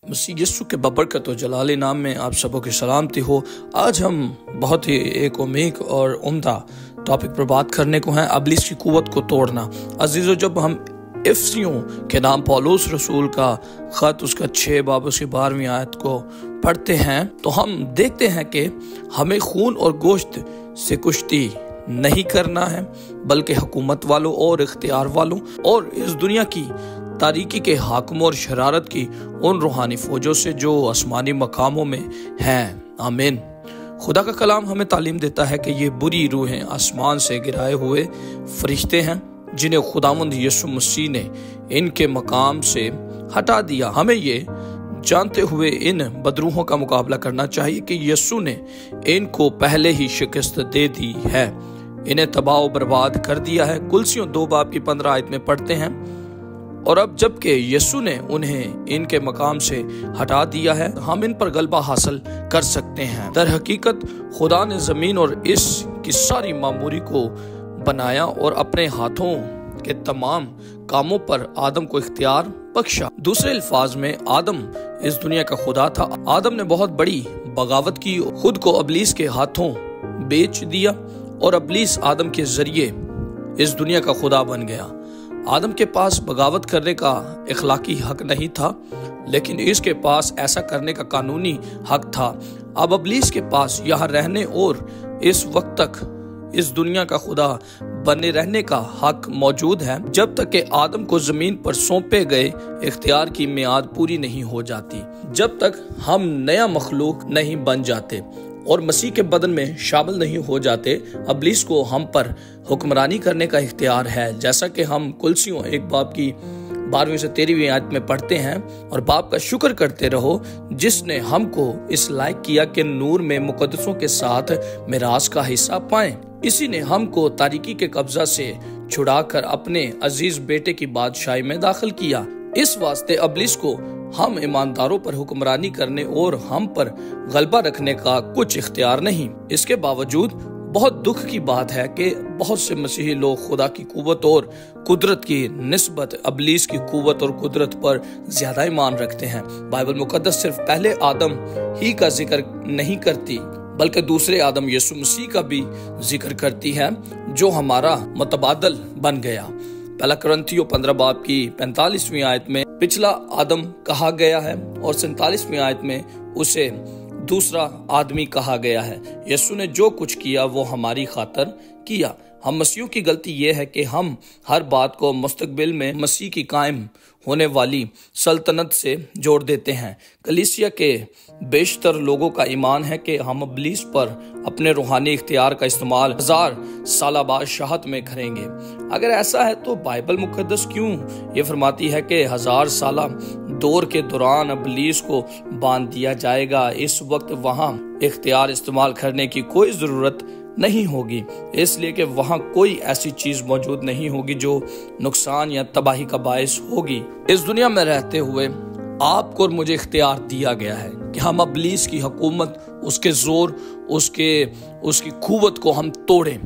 मसीह यीशु के बबरकत और जलाली नाम में आप सबों की सलामती हो। आज हम बहुत ही एक उम्मीद और उम्दा टॉपिक पर बात करने को हैं, इब्लीस की कुव्वत को तोड़ना। अजीजों, जब हम इफिसियों के नाम पौलुस रसूल का खत उसका 6 बाब उसकी 12वीं आयत को पढ़ते हैं तो हम देखते हैं कि हमें खून और गोश्त से कुश्ती नहीं करना है, बल्कि हुकूमत वालों और इख्तियार वालों और इस दुनिया की तारीकी के हाकिमों और शरारत की उन रूहानी फौजों से जो आसमानी मकामों में हैं। आमीन। खुदा का कलाम हमें तालीम देता है कि ये बुरी रूहें आसमान से गिराए हुए फरिश्ते हैं जिन्हें खुदावंद यीशु मसीह ने इनके मकाम से हटा दिया। हमें ये जानते हुए इन बदरूहों का मुकाबला करना चाहिए कि यीशु ने इनको पहले ही शिकस्त दे दी है, इन्हें तबाह बर्बाद कर दिया है। कुलसियों 2 बाब की 15 आयत में पढ़ते हैं, और अब जबकि यीशु ने उन्हें इनके मकाम से हटा दिया है, हम इन पर गलबा हासिल कर सकते हैं। दर हकीकत खुदा ने जमीन और इसकी सारी मामूरी को बनाया और अपने हाथों के तमाम कामों पर आदम को इख्तियार बख्शा। दूसरे अल्फाज में आदम इस दुनिया का खुदा था। आदम ने बहुत बड़ी बगावत की, खुद को इब्लीस के हाथों बेच दिया और इब्लीस आदम के जरिए इस दुनिया का खुदा बन गया। आदम के पास बगावत करने का इखलाकी हक नहीं था, लेकिन इसके पास ऐसा करने का कानूनी हक था। अब इब्लीस के पास यहाँ रहने और इस वक्त तक इस दुनिया का खुदा बने रहने का हक मौजूद है, जब तक कि आदम को जमीन पर सौंपे गए इख्तियार की मियाद पूरी नहीं हो जाती, जब तक हम नया मखलूक नहीं बन जाते और मसीह के बदन में शामिल नहीं हो जाते। इब्लीस को हम पर हुक्मरानी करने का इख्तियार है, जैसा कि हम कुलसियों 1 बाब की 12वीं से 13वीं आयत में पढ़ते हैं। और बाप का शुक्र करते रहो जिसने हमको इस लायक किया कि नूर में मुकद्दसों के साथ मिरास का हिस्सा पाएं। इसी ने हमको तारीकी के कब्जा से छुड़ाकर अपने अजीज बेटे की बादशाही में दाखिल किया। इस वास्ते इब्लीस को हम ईमानदारों पर हुक्मरानी करने और हम पर गलबा रखने का कुछ इख्तियार नहीं। इसके बावजूद बहुत दुख की बात है कि बहुत से मसीही लोग खुदा की कुव्वत और कुदरत की निस्बत इब्लीस की कुव्वत और कुदरत पर ज्यादा ईमान रखते हैं। बाइबल मुकद्दस सिर्फ पहले आदम ही का जिक्र नहीं करती, बल्कि दूसरे आदम यीशु मसीह का भी जिक्र करती है, जो हमारा मुतबादल बन गया। 1 कुरिन्थियों 15 बाब की 45वीं आयत में पिछला आदम कहा गया है और 47वीं आयत में उसे दूसरा आदमी कहा गया है। यीशु ने जो कुछ किया वो हमारी खातर किया। हम मसीहियों की गलती ये है कि हम हर बात को मुस्तकबिल में मसीह की कायम होने वाली सल्तनत से जोड़ देते हैं। कलीसिया के बेशतर लोगों का ईमान है कि हम इब्लीस पर अपने रूहानी इख्तियार का इस्तेमाल 1000 साल बादशाहत में करेंगे। अगर ऐसा है तो बाइबल मुकद्दस क्यों ये फरमाती है कि 1000 साल दौर के दौरान इब्लीस को बांध दिया जाएगा। इस वक्त वहां इख्तियार इस्तेमाल करने की कोई जरूरत नहीं होगी, इसलिए कि वहां कोई ऐसी चीज मौजूद नहीं होगी जो नुकसान या तबाही का बायस होगी। इस दुनिया में रहते हुए आपको और मुझे इख्तियार दिया गया है कि हम इब्लीस की हुकूमत, उसके जोर, उसकी कुव्वत को हम तोड़ें।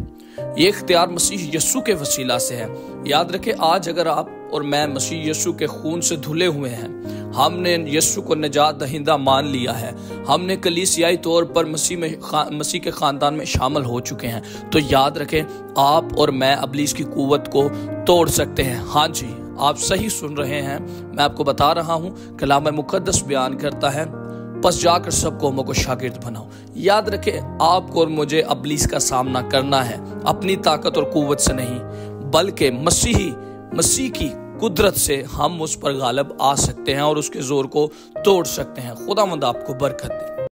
ये इख्तियार मसीह यीशु के वसीला से है। याद रखें, आज अगर आप और मैं मसीह यीशु के खून से धुले हुए हैं, हमने यीशु को निजात दहिंदा मान लिया है, हमने कलीसियाई तौर पर मसीह के खानदान में शामिल हो चुके हैं, तो याद रखें आप और मैं इब्लीस की कुव्वत को तोड़ सकते हैं। हाँ जी, आप सही सुन रहे हैं। मैं आपको बता रहा हूँ, कलाम मुकद्दस बयान करता है, बस जाकर सब कौमों को शागिर्द बनाओ। याद रखें, आपको और मुझे इब्लीस का सामना करना है अपनी ताकत और कुव्वत से नहीं, बल्कि मसीह की कुदरत से हम उस पर गालिब आ सकते हैं और उसके जोर को तोड़ सकते हैं। खुदावंद आपको बरकत दे।